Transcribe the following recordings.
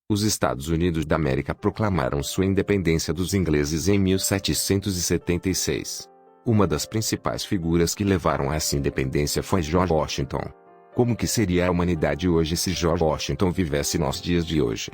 Os Estados Unidos da América proclamaram sua independência dos ingleses em 1776. Uma das principais figuras que levaram a essa independência foi George Washington. Como que seria a humanidade hoje se George Washington vivesse nos dias de hoje?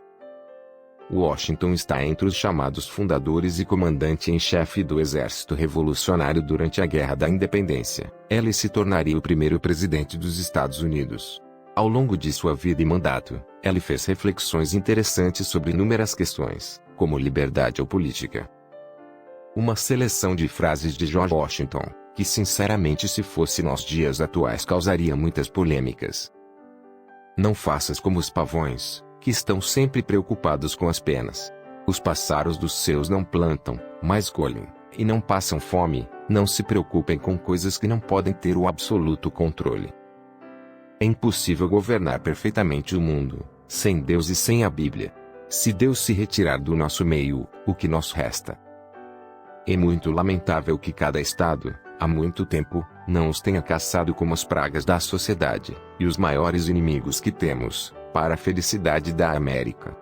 Washington está entre os chamados fundadores e comandante em chefe do Exército Revolucionário durante a Guerra da Independência. Ele se tornaria o primeiro presidente dos Estados Unidos. Ao longo de sua vida e mandato, ele fez reflexões interessantes sobre inúmeras questões, como liberdade ou política. Uma seleção de frases de George Washington, que sinceramente se fosse nos dias atuais causaria muitas polêmicas. Não faças como os pavões, que estão sempre preocupados com as penas. Os pássaros dos seus não plantam, mas colhem, e não passam fome. Não se preocupem com coisas que não podem ter o absoluto controle. É impossível governar perfeitamente o mundo, sem Deus e sem a Bíblia. Se Deus se retirar do nosso meio, o que nos resta? É muito lamentável que cada estado, há muito tempo, não os tenha caçado como as pragas da sociedade, e os maiores inimigos que temos, para a felicidade da América.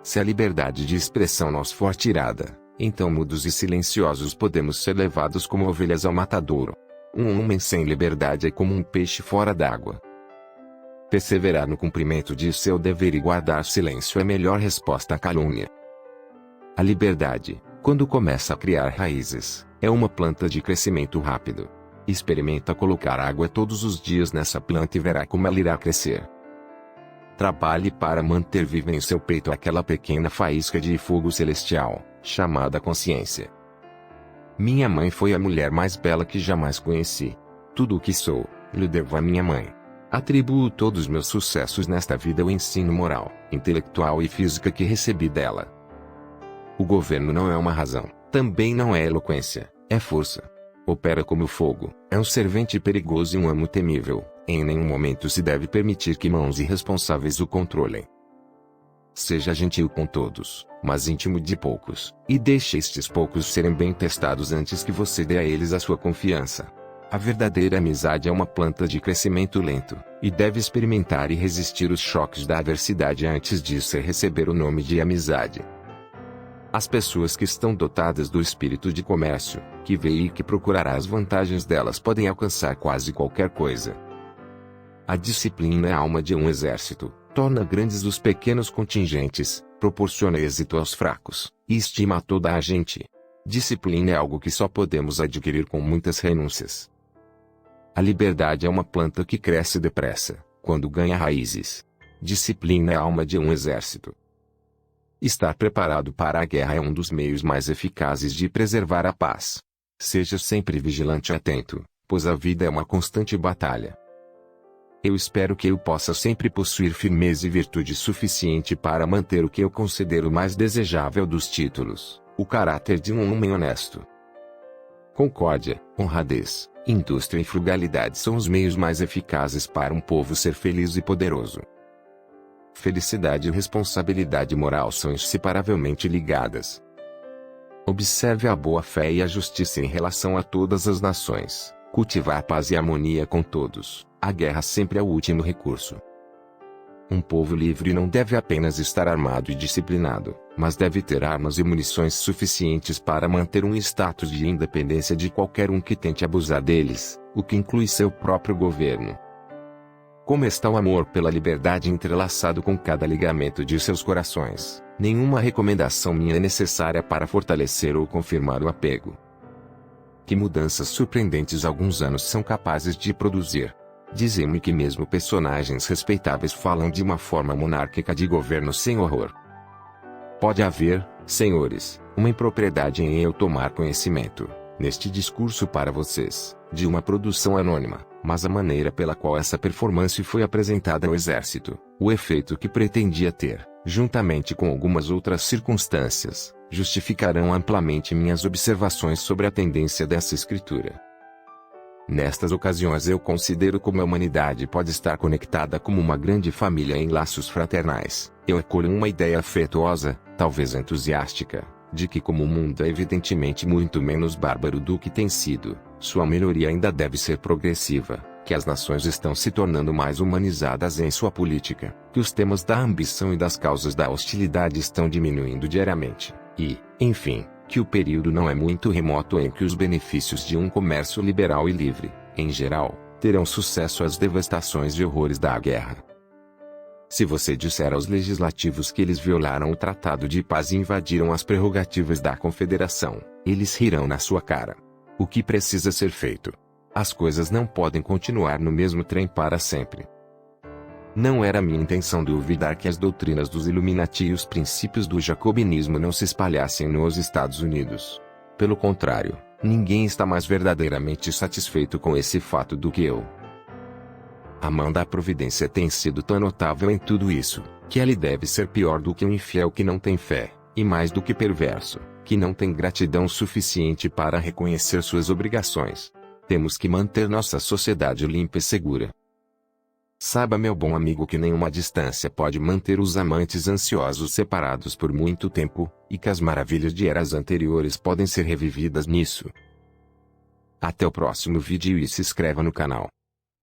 Se a liberdade de expressão nos for tirada, então mudos e silenciosos podemos ser levados como ovelhas ao matadouro. Um homem sem liberdade é como um peixe fora d'água. Perseverar no cumprimento de seu dever e guardar silêncio é a melhor resposta à calúnia. A liberdade, quando começa a criar raízes, é uma planta de crescimento rápido. Experimenta colocar água todos os dias nessa planta e verá como ela irá crescer. Trabalhe para manter viva em seu peito aquela pequena faísca de fogo celestial, chamada consciência. Minha mãe foi a mulher mais bela que jamais conheci. Tudo o que sou, lhe devo à minha mãe. Atribuo todos os meus sucessos nesta vida ao ensino moral, intelectual e física que recebi dela. O governo não é uma razão, também não é eloquência, é força. Opera como fogo, é um servente perigoso e um amo temível. Em nenhum momento se deve permitir que mãos irresponsáveis o controlem. Seja gentil com todos, mas íntimo de poucos, e deixe estes poucos serem bem testados antes que você dê a eles a sua confiança. A verdadeira amizade é uma planta de crescimento lento, e deve experimentar e resistir os choques da adversidade antes disso receber o nome de amizade. As pessoas que estão dotadas do espírito de comércio, que vê e que procurará as vantagens delas podem alcançar quase qualquer coisa. A disciplina é a alma de um exército, torna grandes os pequenos contingentes, proporciona êxito aos fracos, e estima a toda a gente. Disciplina é algo que só podemos adquirir com muitas renúncias. A liberdade é uma planta que cresce depressa, quando ganha raízes. Disciplina é a alma de um exército. Estar preparado para a guerra é um dos meios mais eficazes de preservar a paz. Seja sempre vigilante e atento, pois a vida é uma constante batalha. Eu espero que eu possa sempre possuir firmeza e virtude suficiente para manter o que eu considero mais desejável dos títulos, o caráter de um homem honesto. Concórdia, honradez, indústria e frugalidade são os meios mais eficazes para um povo ser feliz e poderoso. Felicidade e responsabilidade moral são inseparavelmente ligadas. Observe a boa-fé e a justiça em relação a todas as nações, cultivar a paz e a harmonia com todos. A guerra sempre é o último recurso. Um povo livre não deve apenas estar armado e disciplinado, mas deve ter armas e munições suficientes para manter um status de independência de qualquer um que tente abusar deles, o que inclui seu próprio governo. Como está o amor pela liberdade entrelaçado com cada ligamento de seus corações, nenhuma recomendação minha é necessária para fortalecer ou confirmar o apego. Que mudanças surpreendentes alguns anos são capazes de produzir. Dizem-me que mesmo personagens respeitáveis falam de uma forma monárquica de governo sem horror. Pode haver, senhores, uma impropriedade em eu tomar conhecimento, neste discurso para vocês, de uma produção anônima, mas a maneira pela qual essa performance foi apresentada ao exército, o efeito que pretendia ter, juntamente com algumas outras circunstâncias, justificarão amplamente minhas observações sobre a tendência dessa escritura. Nestas ocasiões eu considero como a humanidade pode estar conectada como uma grande família em laços fraternais. Eu acolho uma ideia afetuosa, talvez entusiástica, de que como o mundo é evidentemente muito menos bárbaro do que tem sido, sua melhoria ainda deve ser progressiva, que as nações estão se tornando mais humanizadas em sua política, que os temas da ambição e das causas da hostilidade estão diminuindo diariamente, e, enfim, que o período não é muito remoto em que os benefícios de um comércio liberal e livre, em geral, terão sucesso às devastações e horrores da guerra. Se você disser aos legislativos que eles violaram o Tratado de Paz e invadiram as prerrogativas da Confederação, eles rirão na sua cara. O que precisa ser feito? As coisas não podem continuar no mesmo trem para sempre. Não era minha intenção duvidar que as doutrinas dos Illuminati e os princípios do jacobinismo não se espalhassem nos Estados Unidos. Pelo contrário, ninguém está mais verdadeiramente satisfeito com esse fato do que eu. A mão da providência tem sido tão notável em tudo isso, que ele deve ser pior do que um infiel que não tem fé, e mais do que perverso, que não tem gratidão suficiente para reconhecer suas obrigações. Temos que manter nossa sociedade limpa e segura. Saiba, meu bom amigo, que nenhuma distância pode manter os amantes ansiosos separados por muito tempo, e que as maravilhas de eras anteriores podem ser revividas nisso. Até o próximo vídeo e se inscreva no canal.